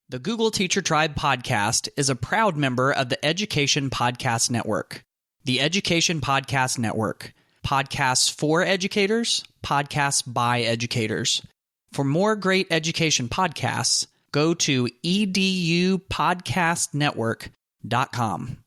The Google Teacher Tribe podcast is a proud member of the Education Podcast Network. The Education Podcast Network. Podcasts for educators, podcasts by educators. For more great education podcasts, go to edupodcastnetwork.com.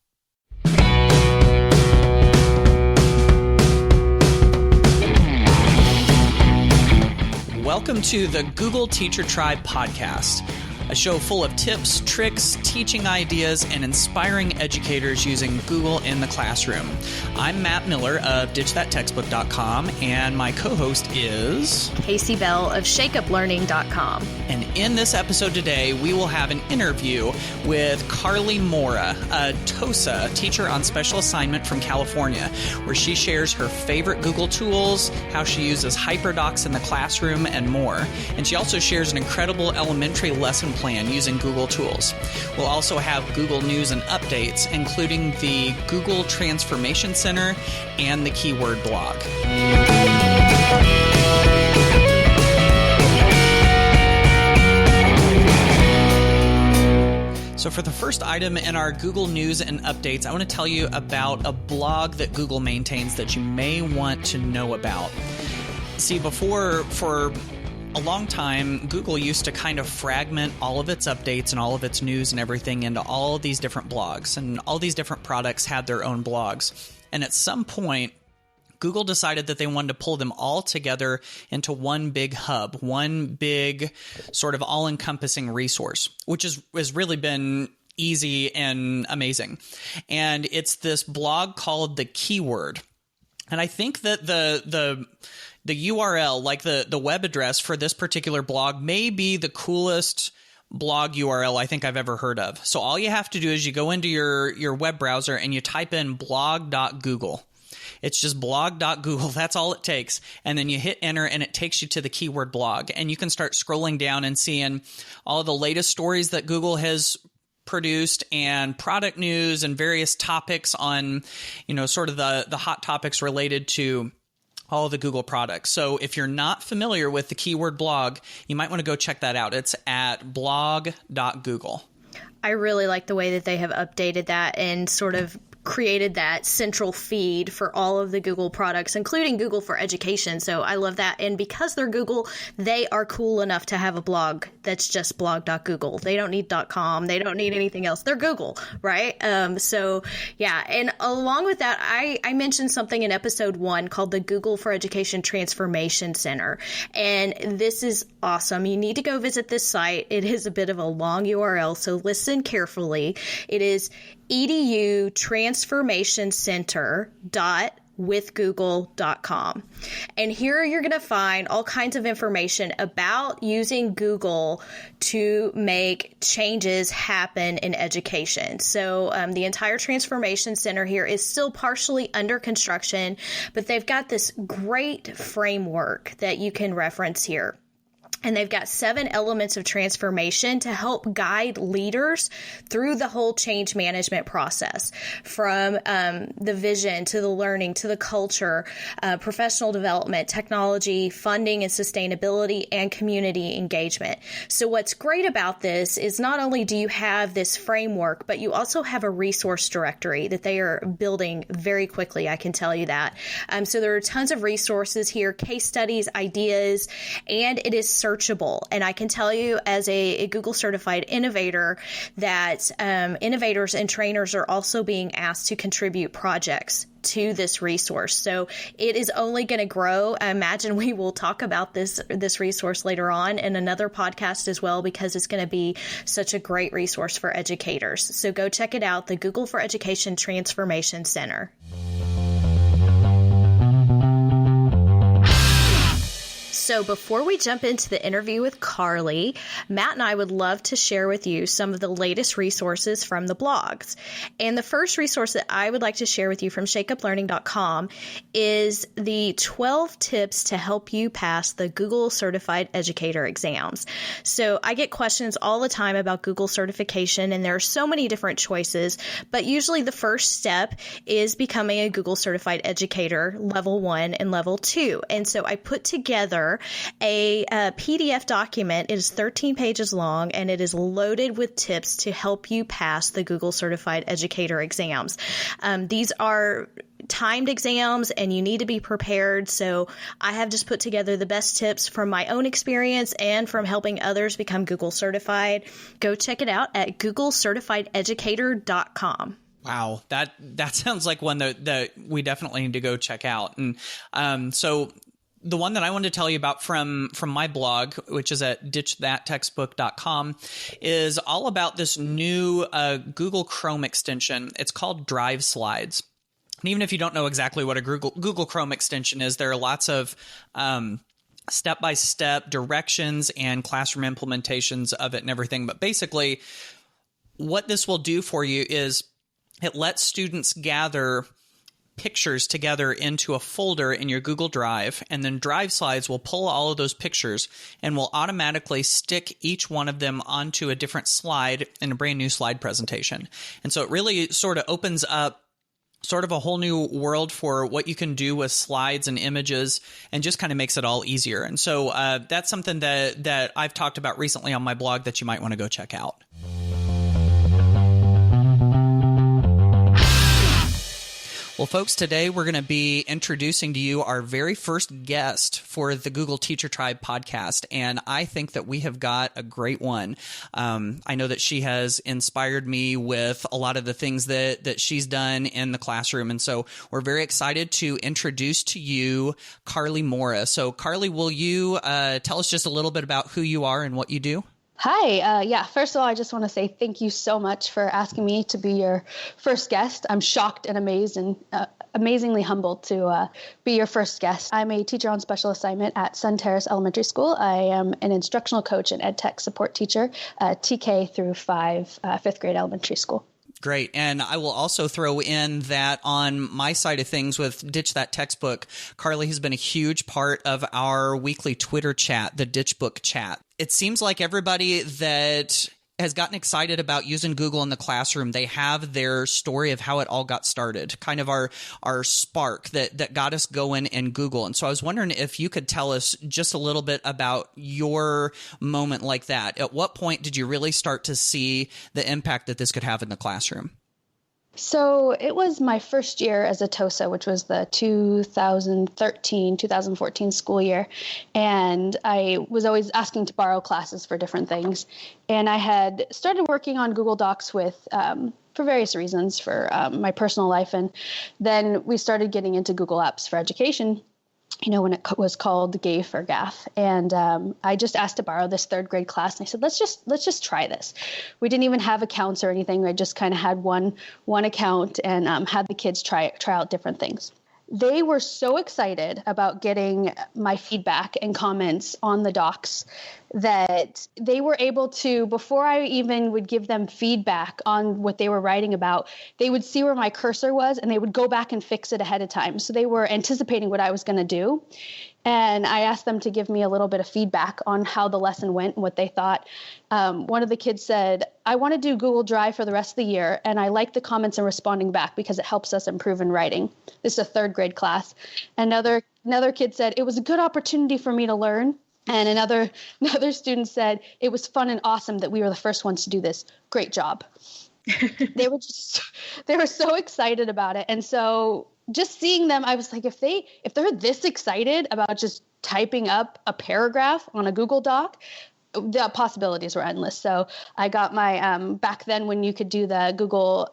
Welcome to the Google Teacher Tribe podcast, a show full of tips, tricks, teaching ideas, and inspiring educators using Google in the classroom. I'm Matt Miller of DitchThatTextbook.com, and my co-host is Casey Bell of ShakeUpLearning.com. And in this episode today, we will have an interview with Karlys Moura, a TOSA teacher on special assignment from California, where she shares her favorite Google tools, how she uses HyperDocs in the classroom, and more. And she also shares an incredible elementary lesson plan using Google tools. We'll also have Google News and updates, including the Google Transformation Center and the Keyword Blog. So for the first item in our Google News and updates, I want to tell you about a blog that Google maintains that you may want to know about. See, before, for a long time, Google used to kind of fragment all of its updates and all of its news and everything into all of these different blogs, and all these different products had their own blogs. And at some point, Google decided that they wanted to pull them all together into one big hub, one big sort of all-encompassing resource, which has really been easy and amazing. And it's this blog called The Keyword. And I think that the URL, like the web address for this particular blog, may be the coolest blog URL I think I've ever heard of. So all you have to do is you go into your web browser and you type in blog.google. It's just blog.google. That's all it takes. And then you hit enter and it takes you to the Keyword Blog. And you can start scrolling down and seeing all the latest stories that Google has produced and product news and various topics on, sort of the hot topics related to all of the Google products. So if you're not familiar with the Keyword Blog, you might want to go check that out. It's at blog.google. I really like the way that they have updated that and sort of created that central feed for all of the Google products, including Google for Education. So I love that. And because they're Google, they are cool enough to have a blog that's just blog.google. They don't need .com. They don't need anything else. They're Google, right? So yeah. And along with that, I mentioned something in episode 1 called the Google for Education Transformation Center. And this is awesome. You need to go visit this site. It is a bit of a long URL, so listen carefully. It is edutransformationcenter.withgoogle.com. And here you're going to find all kinds of information about using Google to make changes happen in education. So the entire Transformation Center here is still partially under construction, but they've got this great framework that you can reference here. And they've got 7 elements of transformation to help guide leaders through the whole change management process, from the vision to the learning to the culture, professional development, technology, funding and sustainability, and community engagement. So what's great about this is not only do you have this framework, but you also have a resource directory that they are building very quickly. I can tell you that. So there are tons of resources here, case studies, ideas, and it is searchable. And I can tell you as a Google certified innovator that innovators and trainers are also being asked to contribute projects to this resource. So it is only going to grow. I imagine we will talk about this resource later on in another podcast as well, because it's going to be such a great resource for educators. So go check it out, the Google for Education Transformation Center. So before we jump into the interview with Karly, Matt and I would love to share with you some of the latest resources from the blogs. And the first resource that I would like to share with you from ShakeUpLearning.com is the 12 tips to help you pass the Google Certified Educator exams. So I get questions all the time about Google certification, and there are so many different choices, but usually the first step is becoming a Google Certified Educator Level 1 and Level 2. And so I put together together a PDF document. It is 13 pages long, and it is loaded with tips to help you pass the Google Certified Educator exams. These are timed exams, and you need to be prepared. So I have just put together the best tips from my own experience and from helping others become Google certified. Go check it out at googlecertifiededucator.com. Wow, that sounds like one that we definitely need to go check out. And so the one that I wanted to tell you about from my blog, which is at ditchthattextbook.com, is all about this new Google Chrome extension. It's called Drive Slides. And even if you don't know exactly what a Google Chrome extension is, there are lots of step-by-step directions and classroom implementations of it and everything. But basically, what this will do for you is it lets students gather pictures together into a folder in your Google Drive, and then Drive Slides will pull all of those pictures and will automatically stick each one of them onto a different slide in a brand new slide presentation. And so it really sort of opens up sort of a whole new world for what you can do with slides and images, and just kind of makes it all easier. And so that's something that I've talked about recently on my blog that you might want to go check out. Well, folks, today we're going to be introducing to you our very first guest for the Google Teacher Tribe podcast, and I think that we have got a great one. I know that she has inspired me with a lot of the things that she's done in the classroom, and so we're very excited to introduce to you Karlys Moura. So, Karlys, will you tell us just a little bit about who you are and what you do? Hi. First of all, I just want to say thank you so much for asking me to be your first guest. I'm shocked and amazed and amazingly humbled to be your first guest. I'm a teacher on special assignment at Sun Terrace Elementary School. I am an instructional coach and EdTech support teacher, TK through 5, 5th grade elementary school. Great. And I will also throw in that on my side of things with Ditch That Textbook, Karlys has been a huge part of our weekly Twitter chat, the Ditch Book chat. It seems like everybody that has gotten excited about using Google in the classroom, they have their story of how it all got started, kind of our spark that got us going in Google. And so I was wondering if you could tell us just a little bit about your moment like that. At what point did you really start to see the impact that this could have in the classroom? So it was my first year as a TOSA, which was the 2013-2014 school year. And I was always asking to borrow classes for different things. And I had started working on Google Docs for various reasons for my personal life. And then we started getting into Google Apps for Education, when it was called GAFE or GAF. And I just asked to borrow this 3rd grade class. And I said, let's just try this. We didn't even have accounts or anything. I just kind of had one account and had the kids try out different things. They were so excited about getting my feedback and comments on the docs that they were able to, before I even would give them feedback on what they were writing about, they would see where my cursor was and they would go back and fix it ahead of time. So they were anticipating what I was going to do. And I asked them to give me a little bit of feedback on how the lesson went and what they thought. One of the kids said, I want to do Google Drive for the rest of the year, and I like the comments and responding back because it helps us improve in writing. This is a 3rd grade class. Another kid said, it was a good opportunity for me to learn. And another student said, it was fun and awesome that we were the first ones to do this. Great job. They were so excited about it. And so just seeing them, I was like, if they're this excited about just typing up a paragraph on a Google Doc, the possibilities were endless. So I got my, back then when you could do the Google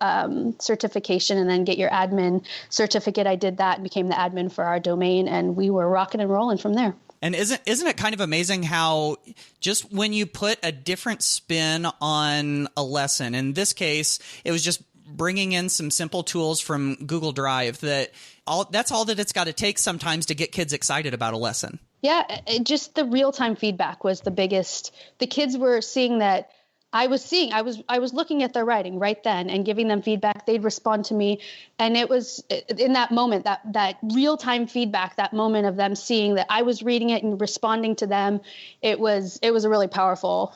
certification and then get your admin certificate, I did that and became the admin for our domain, and we were rocking and rolling from there. And isn't it kind of amazing how just when you put a different spin on a lesson, in this case, it was just bringing in some simple tools from Google Drive, that's all that it's got to take sometimes to get kids excited about a lesson. Yeah, just the real-time feedback was the biggest. The kids were seeing that I was looking at their writing right then and giving them feedback. They'd respond to me. And it was in that moment, that real-time feedback, that moment of them seeing that I was reading it and responding to them. It was a really powerful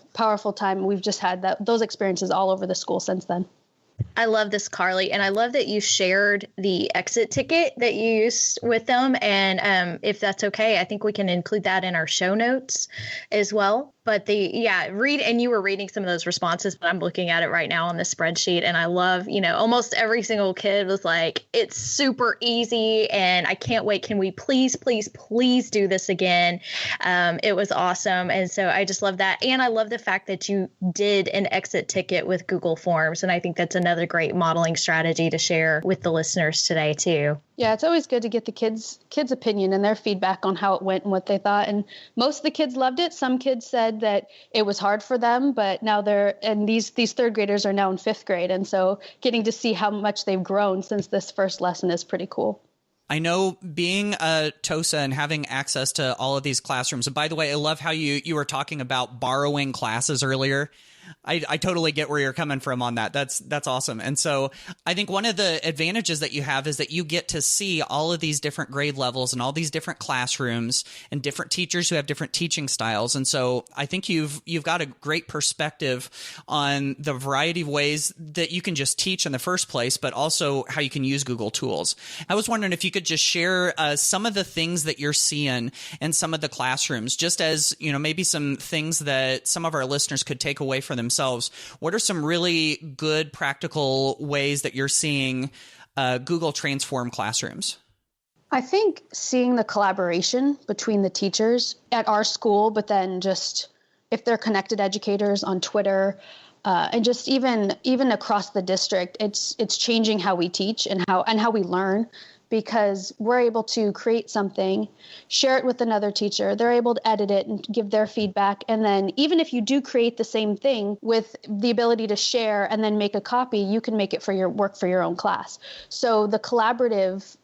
time. We've just had those experiences all over the school since then. I love this, Karly, and I love that you shared the exit ticket that you used with them. And if that's okay, I think we can include that in our show notes as well. But and you were reading some of those responses, but I'm looking at it right now on the spreadsheet, and I love, almost every single kid was like, it's super easy and I can't wait. Can we please do this again? It was awesome. And so I just love that. And I love the fact that you did an exit ticket with Google Forms. And I think that's another great modeling strategy to share with the listeners today too. Yeah, it's always good to get the kids' opinion and their feedback on how it went and what they thought. And most of the kids loved it. Some kids said that it was hard for them, but now these third graders are now in fifth grade. And so getting to see how much they've grown since this first lesson is pretty cool. I know being a TOSA and having access to all of these classrooms. And by the way, I love how you were talking about borrowing classes earlier. I totally get where you're coming from on that. That's awesome. And so I think one of the advantages that you have is that you get to see all of these different grade levels and all these different classrooms and different teachers who have different teaching styles. And so I think you've got a great perspective on the variety of ways that you can just teach in the first place, but also how you can use Google tools. I was wondering if you could just share some of the things that you're seeing in some of the classrooms, just as, maybe some things that some of our listeners could take away for themselves. What are some really good practical ways that you're seeing Google transform classrooms? I think seeing the collaboration between the teachers at our school, but then just if they're connected educators on Twitter, and just even across the district, it's changing how we teach and how we learn. Because we're able to create something, share it with another teacher. They're able to edit it and give their feedback. And then even if you do create the same thing with the ability to share and then make a copy, you can make it for your work for your own class. So the collaborative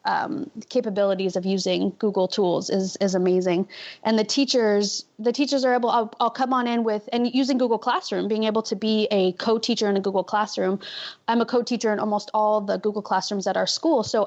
capabilities of using Google tools is amazing. And the teachers are able, I'll come on in with, and using Google Classroom, being able to be a co-teacher in a Google Classroom. I'm a co-teacher in almost all the Google Classrooms at our school. So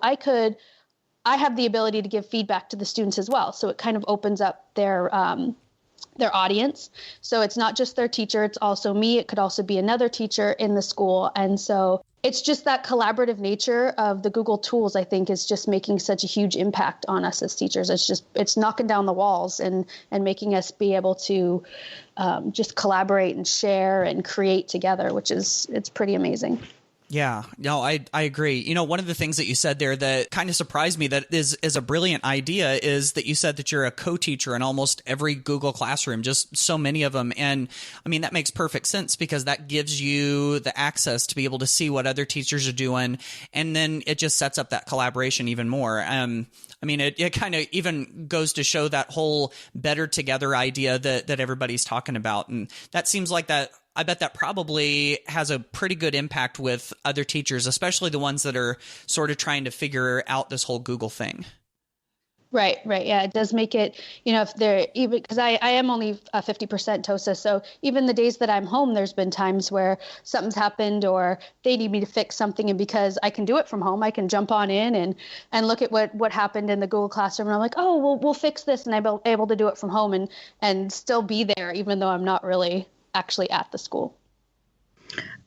I have the ability to give feedback to the students as well. So it kind of opens up their audience. So it's not just their teacher, it's also me. It could also be another teacher in the school. And so it's just that collaborative nature of the Google tools, I think, is just making such a huge impact on us as teachers. It's knocking down the walls and making us be able to just collaborate and share and create together, it's pretty amazing. Yeah, no, I agree. One of the things that you said there that kind of surprised me that is a brilliant idea is that you said that you're a co-teacher in almost every Google Classroom, just so many of them. And I mean, that makes perfect sense because that gives you the access to be able to see what other teachers are doing. And then it just sets up that collaboration even more. I mean, it kind of even goes to show that whole better together idea that everybody's talking about. And that seems like that. I bet that probably has a pretty good impact with other teachers, especially the ones that are sort of trying to figure out this whole Google thing. Right. Yeah, it does make it, if they're even, because I am only 50% TOSA. So even the days that I'm home, there's been times where something's happened or they need me to fix something. And because I can do it from home, I can jump on in and look at what happened in the Google Classroom. And I'm like, oh, we'll fix this. And I'm able to do it from home and still be there, even though I'm not really actually at the school.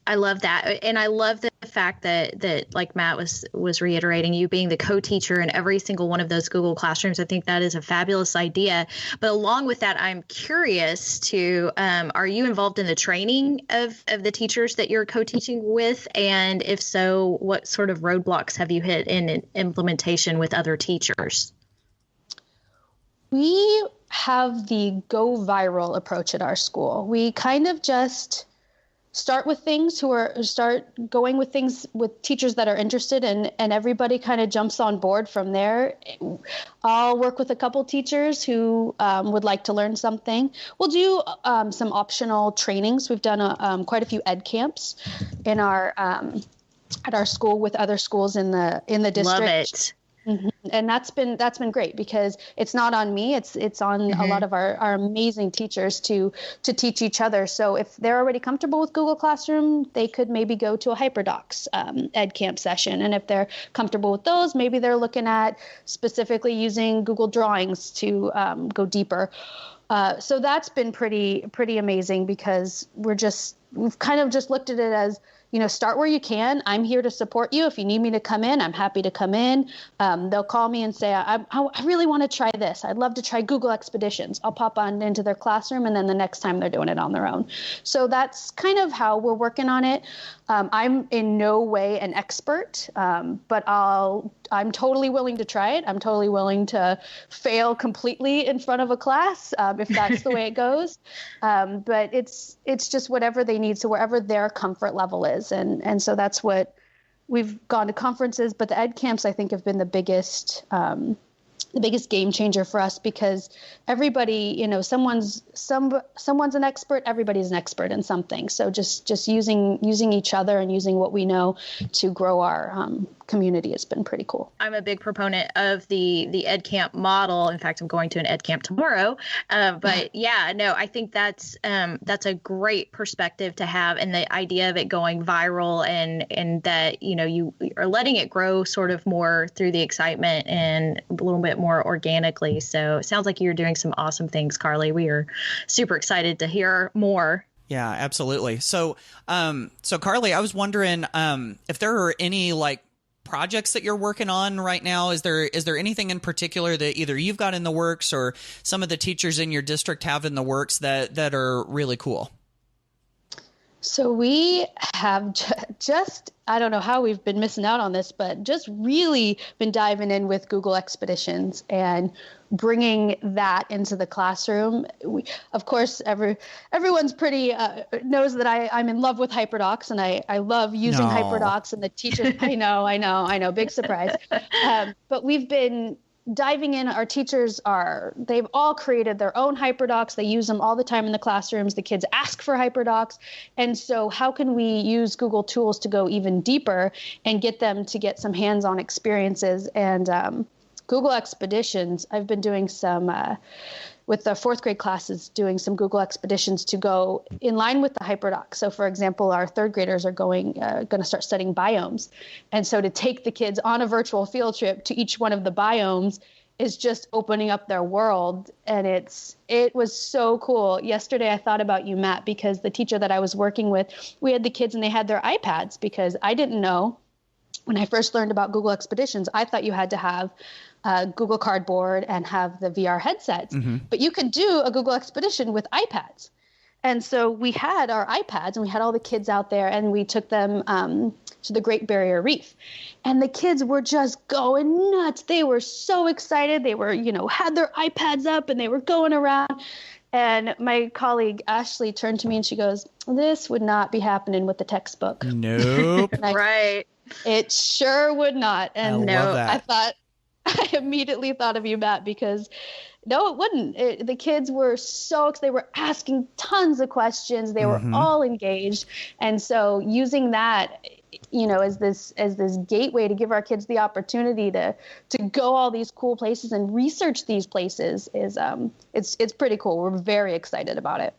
I love that. And I love the fact that like Matt was reiterating, you being the co-teacher in every single one of those Google Classrooms. I think that is a fabulous idea. But along with that, I'm curious are you involved in the training of the teachers that you're co-teaching with? And if so, what sort of roadblocks have you hit in implementation with other teachers? We have the go viral approach at our school. We kind of just start with things start going with things with teachers that are interested and everybody kind of jumps on board from there. I'll work with a couple teachers who would like to learn something. We'll do some optional trainings. We've done quite a few ed camps in our at our school with other schools in the district. Love it. Mm-hmm. And that's been great because it's not on me. It's on a lot of our amazing teachers to teach each other. So if they're already comfortable with Google Classroom, they could maybe go to a HyperDocs ed camp session. And if they're comfortable with those, maybe they're looking at specifically using Google Drawings to go deeper. So that's been pretty amazing because we're just we've kind of just looked at it as, start where you can. I'm here to support you. If you need me to come in, I'm happy to come in. They'll call me and say, I really want to try this. I'd love to try Google Expeditions. I'll pop on into their classroom, and then the next time they're doing it on their own. So that's kind of how we're working on it. I'm in no way an expert, but I'm totally willing to try it. I'm totally willing to fail completely in front of a class if that's the way it goes. But it's just whatever they need, so wherever their comfort level is. And so that's what we've gone to conferences, but the ed camps I think have been the biggest game changer for us, because everybody, someone's an expert, everybody's an expert in something. So just using each other and using what we know to grow our community has been pretty cool. I'm a big proponent of the ed camp model. In fact, I'm going to an ed camp tomorrow. But yeah, no, I think that's a great perspective to have, and the idea of it going viral and that, you are letting it grow sort of more through the excitement and a little bit more organically. So it sounds like you're doing some awesome things, Karly. We are super excited to hear more. Yeah, absolutely. So Karly, I was wondering if there are any projects that you're working on right now. Is there anything in particular that either you've got in the works or some of the teachers in your district have in the works that are really cool? So we have just, I don't know how we've been missing out on this, but just really been diving in with Google Expeditions and bringing that into the classroom. Of course, everyone's pretty knows that I'm in love with HyperDocs, and I love using HyperDocs, and the teachers. I know, big surprise. But we've been diving in. Our teachers they've all created their own HyperDocs. They use them all the time in the classrooms. The kids ask for HyperDocs. And so how can we use Google tools to go even deeper and get them to get some hands-on experiences? And Google Expeditions, I've been doing some with the fourth grade classes, doing some Google Expeditions to go in line with the HyperDoc. So for example, our third graders are going to start studying biomes. And so to take the kids on a virtual field trip to each one of the biomes is just opening up their world. And it was so cool. Yesterday, I thought about you, Matt, because the teacher that I was working with, we had the kids and they had their iPads, because I didn't know when I first learned about Google Expeditions, I thought you had to have Google Cardboard and have the VR headsets, but you could do a Google Expedition with iPads. And so we had our iPads and we had all the kids out there, and we took them to the Great Barrier Reef, and the kids were just going nuts. They were so excited. They were, had their iPads up and they were going around. And my colleague Ashley turned to me and she goes, "This would not be happening with the textbook." Nope. Right. It sure would not. And I immediately thought of you, Matt, because no, it wouldn't. The kids were they were asking tons of questions. They were all engaged. And so using that, as this gateway to give our kids the opportunity to go all these cool places and research these places is it's pretty cool. We're very excited about it.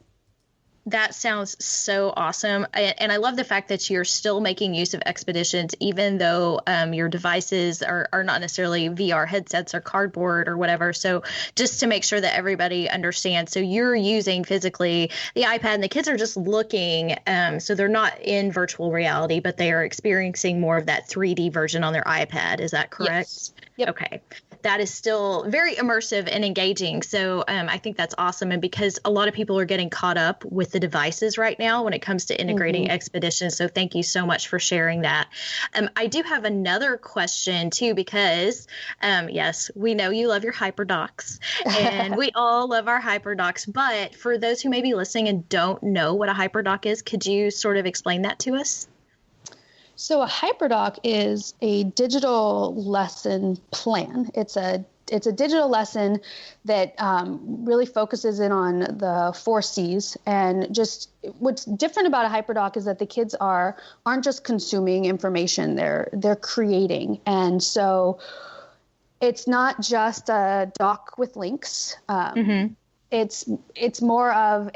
That sounds so awesome. And I love the fact that you're still making use of Expeditions, even though your devices are not necessarily VR headsets or cardboard or whatever. So just to make sure that everybody understands. So you're using physically the iPad, and the kids are just looking. So they're not in virtual reality, but they are experiencing more of that 3D version on their iPad. Is that correct? Yes. Yep. Okay. That is still very immersive and engaging. So I think that's awesome. And because a lot of people are getting caught up with the devices right now when it comes to integrating Expeditions. So thank you so much for sharing that. I do have another question too, because yes, we know you love your HyperDocs and we all love our HyperDocs. But for those who may be listening and don't know what a HyperDoc is, could you sort of explain that to us? So a HyperDoc is a digital lesson plan. It's a digital lesson that really focuses in on the 4 C's. And just what's different about a HyperDoc is that the kids aren't just consuming information; they're creating. And so it's not just a doc with links. It's more of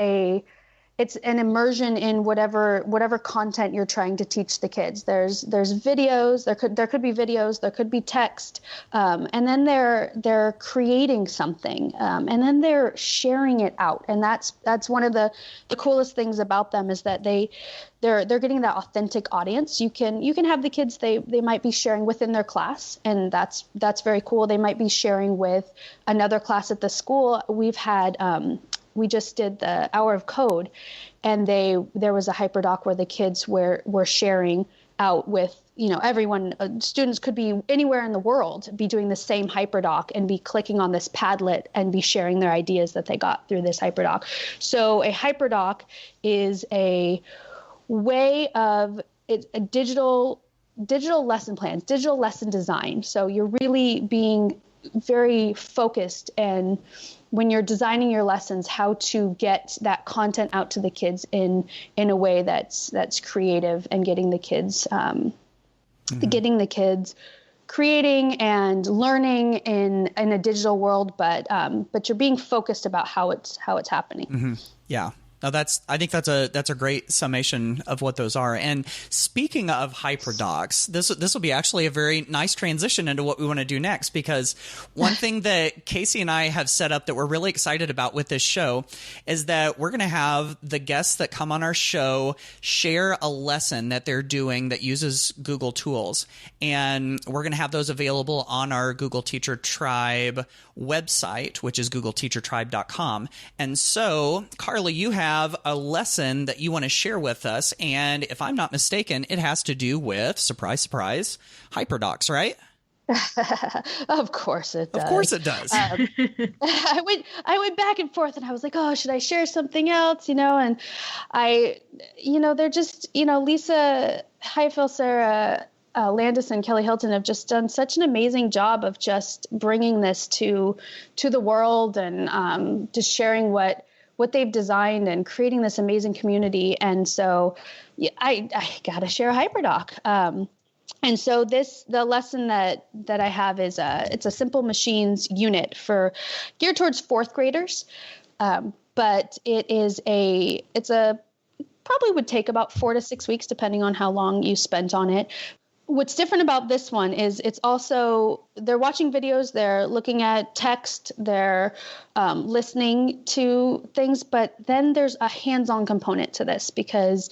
it's an immersion in whatever content you're trying to teach the kids. There's videos, there could be videos, there could be text, and then they're creating something, and then they're sharing it out. And that's one of the coolest things about them, is that they're getting that authentic audience. You can have the kids, they might be sharing within their class, and that's very cool. They might be sharing with another class at the school. We just did the Hour of Code, and there was a HyperDoc where the kids were sharing out with, everyone. Students could be anywhere in the world, be doing the same HyperDoc and be clicking on this Padlet and be sharing their ideas that they got through this HyperDoc. So a HyperDoc is a way of a digital lesson plans, digital lesson design. So you're really being very focused, and when you're designing your lessons, how to get that content out to the kids in a way that's creative, and getting the kids creating and learning in a digital world, but you're being focused about how it's happening. Mm-hmm. Yeah. Now I think that's a great summation of what those are. And speaking of HyperDocs, this will be actually a very nice transition into what we want to do next, because one thing that Casey and I have set up that we're really excited about with this show is that we're going to have the guests that come on our show share a lesson that they're doing that uses Google tools. And we're going to have those available on our Google Teacher Tribe website, which is googleteachertribe.com. And so, Karly, you have a lesson that you want to share with us, and if I'm not mistaken, it has to do with, surprise, surprise, HyperDocs, right? Of course it does. Of course it does. I went back and forth, and I was like, oh, should I share something else? And they're just, Lisa Heifel, Sarah Landis, and Kelly Hilton have just done such an amazing job of just bringing this to the world, and just sharing what they've designed and creating this amazing community. And so I got to share HyperDoc. And so the lesson that I have is it's a simple machines unit geared towards fourth graders. But it's probably would take about 4 to 6 weeks, depending on how long you spent on it. What's different about this one is it's also, they're watching videos, they're looking at text, they're listening to things, but then there's a hands-on component to this, because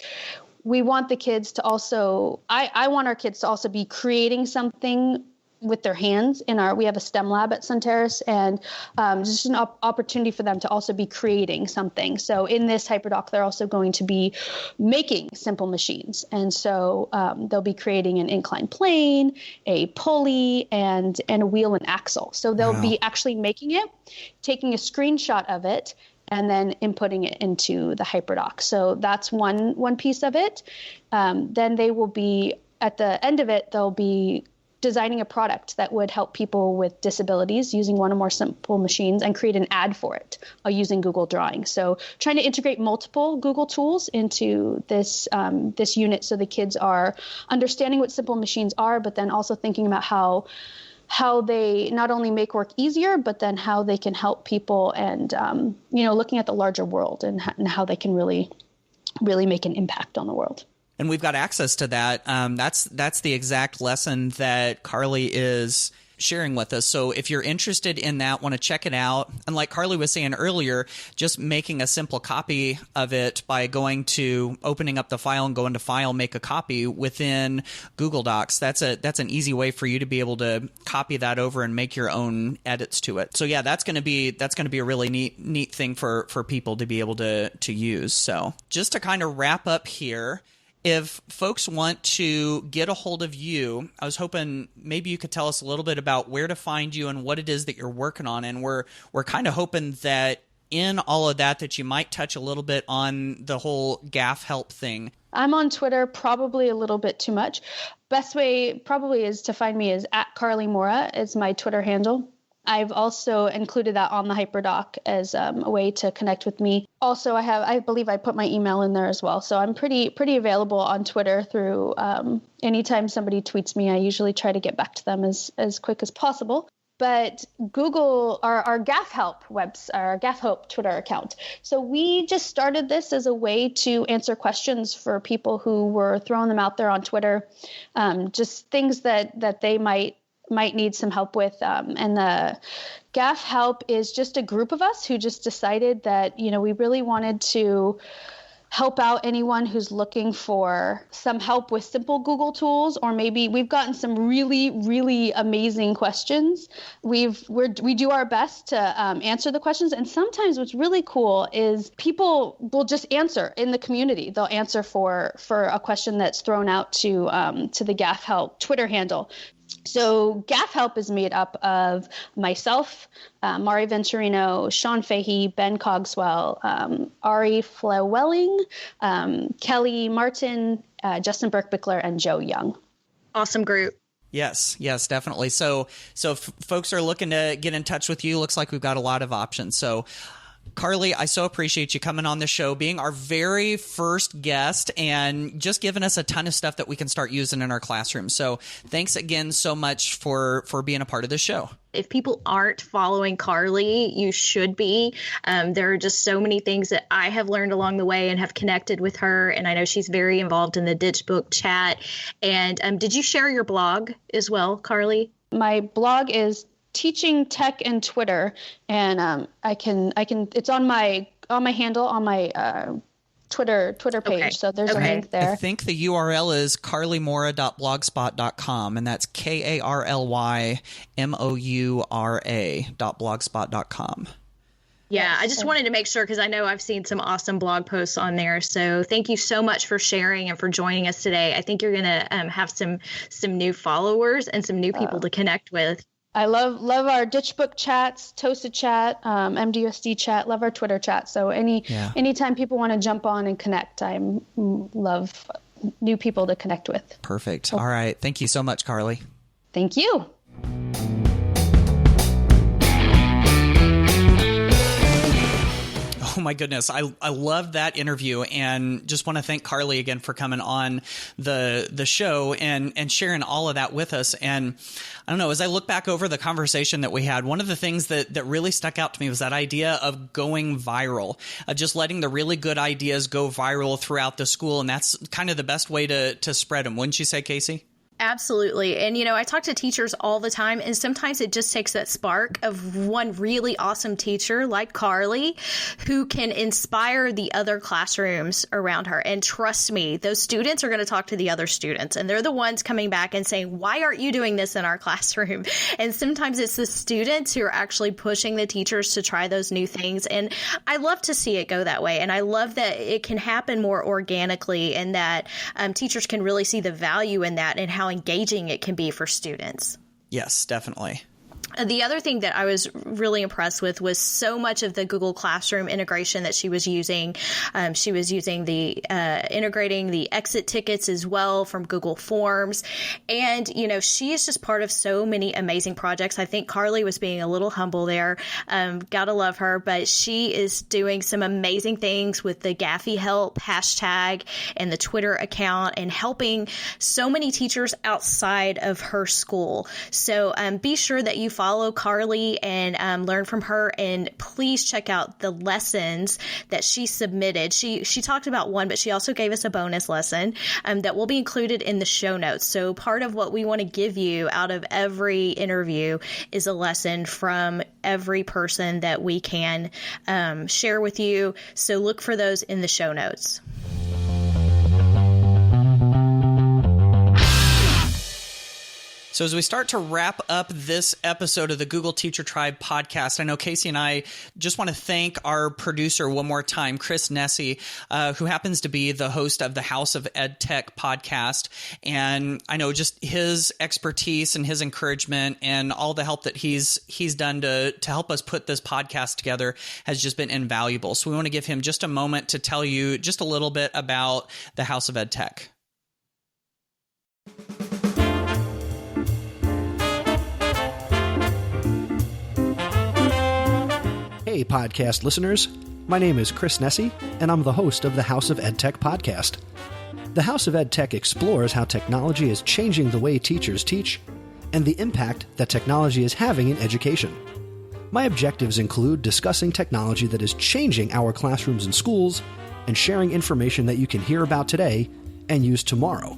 we want the kids to also, I want our kids to also be creating something with their hands. We have a STEM lab at Sun Terrace, and just an opportunity for them to also be creating something. So in this HyperDoc, they're also going to be making simple machines. And so they'll be creating an inclined plane, a pulley, and a wheel and axle. So they'll be actually making it, taking a screenshot of it, and then inputting it into the HyperDoc. So that's one piece of it. Then they will be, at the end of it, they'll be designing a product that would help people with disabilities using one or more simple machines, and create an ad for it using Google Drawing. So trying to integrate multiple Google tools into this unit, so the kids are understanding what simple machines are, but then also thinking about how they not only make work easier, but then how they can help people, and looking at the larger world, and how they can really, really make an impact on the world. And we've got access to that. That's the exact lesson that Karly is sharing with us. So if you're interested in that, want to check it out, and like Karly was saying earlier, just making a simple copy of it by opening up the file and going to File, Make a Copy within Google Docs. That's an easy way for you to be able to copy that over and make your own edits to it. So yeah, that's going to be a really neat thing for people to be able to use. So just to kind of wrap up here, if folks want to get a hold of you, I was hoping maybe you could tell us a little bit about where to find you and what it is that you're working on. And we're kind of hoping that in all of that you might touch a little bit on the whole GAF help thing. I'm on Twitter, probably a little bit too much. Best way probably is to find me is @Karly Moura is my Twitter handle. I've also included that on the HyperDoc as a way to connect with me. Also, I believe I put my email in there as well. So I'm pretty available on Twitter through anytime somebody tweets me, I usually try to get back to them as quick as possible. but Google, our GAF Help our GAF Help Twitter account. So we just started this as a way to answer questions for people who were throwing them out there on Twitter, just things that they might need some help with. And the GAF Help is just a group of us who just decided that, we really wanted to help out anyone who's looking for some help with simple Google tools, or maybe we've gotten some really, really amazing questions. We do our best to answer the questions. And sometimes what's really cool is people will just answer in the community. They'll answer for a question that's thrown out to the GAF Help Twitter handle. So GAF Help is made up of myself, Mari Venturino, Sean Fahey, Ben Cogswell, Ari Flewelling, Kelly Martin, Justin Burke-Bickler, and Joe Young. Awesome group. Yes, definitely. So if folks are looking to get in touch with you, looks like we've got a lot of options. So Karly, I so appreciate you coming on the show, being our very first guest, and just giving us a ton of stuff that we can start using in our classroom. So thanks again so much for being a part of the show. If people aren't following Karly, you should be. There are just so many things that I have learned along the way and have connected with her. And I know she's very involved in the Ditch Book chat. And did you share your blog as well, Karly? My blog is Teaching Tech and Twitter, and I can it's on my handle on my Twitter page. Okay. So there's a link there. I think the URL is karlymoura.blogspot.com, and that's KarlyMoura.blogspot.com. Yeah, I just wanted to make sure, because I know I've seen some awesome blog posts on there. So thank you so much for sharing and for joining us today. I think you're going to have some new followers and some new people to connect with. I love our Ditch Book chats, Toasted chat, MDUSD chat, love our Twitter chat. So anytime people want to jump on and connect, I love new people to connect with. Perfect. All right. Thank you so much, Karly. Thank you. Oh my goodness. I love that interview, and just want to thank Karly again for coming on the show and sharing all of that with us. And I don't know, as I look back over the conversation that we had, one of the things that really stuck out to me was that idea of going viral, just letting the really good ideas go viral throughout the school. And that's kind of the best way to spread them. Wouldn't you say, Casey? Absolutely. And, I talk to teachers all the time, and sometimes it just takes that spark of one really awesome teacher like Karly who can inspire the other classrooms around her. And trust me, those students are going to talk to the other students, and they're the ones coming back and saying, why aren't you doing this in our classroom? And sometimes it's the students who are actually pushing the teachers to try those new things. And I love to see it go that way. And I love that it can happen more organically, and that teachers can really see the value in that and how engaging it can be for students. Yes, definitely. The other thing that I was really impressed with was so much of the Google Classroom integration that she was using. She was using the integrating the exit tickets as well from Google Forms. And, she is just part of so many amazing projects. I think Karly was being a little humble there. Gotta love her. But she is doing some amazing things with the Gaffy Help hashtag and the Twitter account, and helping so many teachers outside of her school. So be sure that you follow Karly and learn from her, and please check out the lessons that she submitted. She talked about one, but she also gave us a bonus lesson that will be included in the show notes. So part of what we want to give you out of every interview is a lesson from every person that we can share with you. So look for those in the show notes. So as we start to wrap up this episode of the Google Teacher Tribe podcast, I know Casey and I just want to thank our producer one more time, Chris Nessie, who happens to be the host of the House of EdTech podcast. And I know just his expertise and his encouragement and all the help that he's done to help us put this podcast together has just been invaluable. So we want to give him just a moment to tell you just a little bit about the House of EdTech. Hey, podcast listeners. My name is Chris Nessie, and I'm the host of the House of EdTech podcast. The House of EdTech explores how technology is changing the way teachers teach, and the impact that technology is having in education. My objectives include discussing technology that is changing our classrooms and schools, and sharing information that you can hear about today and use tomorrow.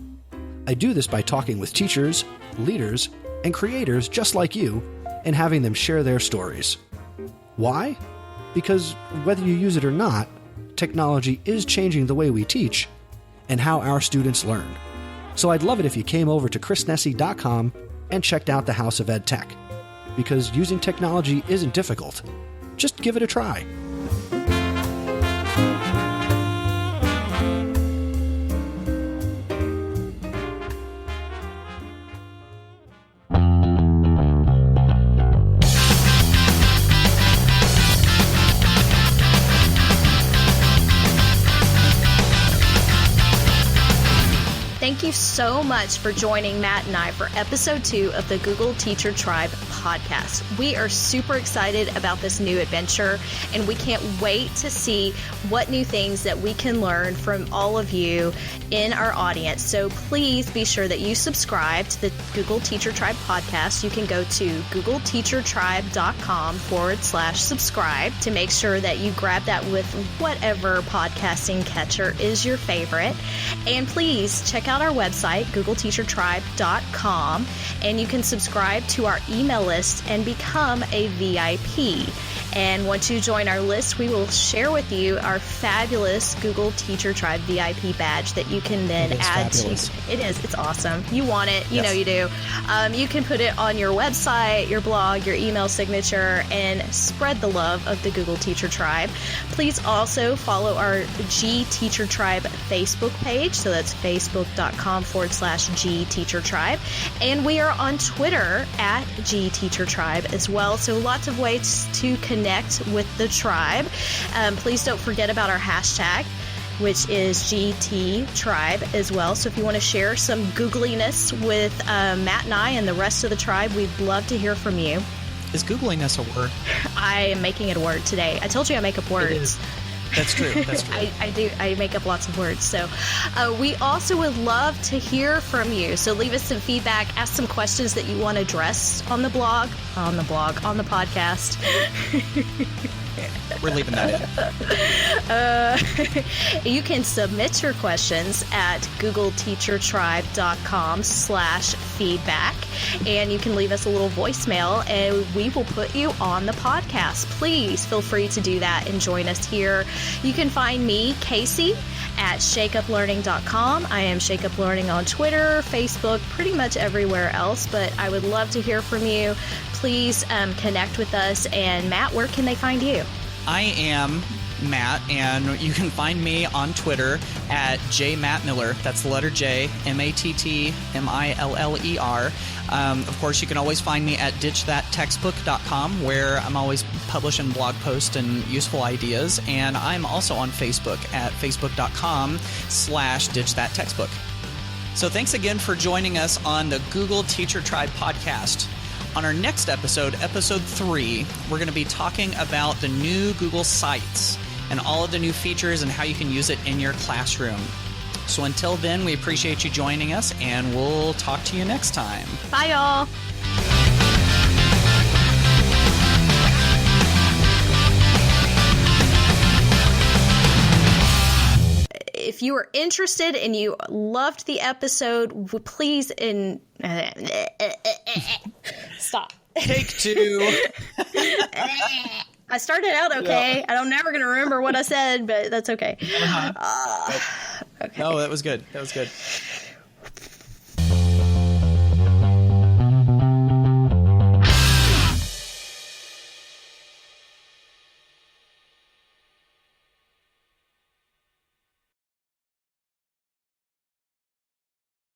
I do this by talking with teachers, leaders, and creators just like you, and having them share their stories. Why? Because whether you use it or not, technology is changing the way we teach and how our students learn. So I'd love it if you came over to chrisnessy.com and checked out the House of EdTech, because using technology isn't difficult. Just give it a try. Thank you so much for joining Matt and I for episode 2 of the Google Teacher Tribe podcast. We are super excited about this new adventure, and we can't wait to see what new things that we can learn from all of you in our audience. So please be sure that you subscribe to the Google Teacher Tribe podcast. You can go to googleteachertribe.com/subscribe to make sure that you grab that with whatever podcasting catcher is your favorite. And please check out our website, googleteachertribe.com, and you can subscribe to our email list and become a VIP. And once you join our list, we will share with you our fabulous Google Teacher Tribe VIP badge that you can then add fabulous. to. It is. It's awesome. You want it. You know you do. You can put it on your website, your blog, your email signature, and spread the love of the Google Teacher Tribe. Please also follow our G Teacher Tribe Facebook page. So that's facebook.com/G Teacher Tribe. And we are on Twitter at G Teacher Tribe as well. So lots of ways to connect with the tribe. Please don't forget about our hashtag, which is GT Tribe as well. So if you want to share some googliness with Matt and I and the rest of the tribe, we'd love to hear from you. Is googliness a word? I am making it a word today. I told you I make up words. It is. That's true. That's true. I do. I make up lots of words. So we also would love to hear from you. So leave us some feedback. Ask some questions that you want addressed on the podcast. We're leaving that in. You can submit your questions at googleteachertribe.com/feedback, and you can leave us a little voicemail and we will put you on the podcast. Please feel free to do that and join us here. You can find me, Casey, at shakeuplearning.com. I am Shake Up Learning on Twitter, Facebook, pretty much everywhere else, but I would love to hear from you. Please connect with us. And Matt, where can they find you? I am Matt, and you can find me on Twitter at jmattmiller. That's the letter J, MattMiller. Of course, you can always find me at ditchthattextbook.com, where I'm always publishing blog posts and useful ideas. And I'm also on Facebook at facebook.com/ditchthattextbook. So thanks again for joining us on the Google Teacher Tribe podcast. On our next episode, episode 3, we're going to be talking about the new Google Sites and all of the new features and how you can use it in your classroom. So until then, we appreciate you joining us, and we'll talk to you next time. Bye, y'all. If you are interested and you loved the episode, please stop. Take 2. I started out okay. Yeah. I'm never going to remember what I said, but that's okay. Okay. No, that was good.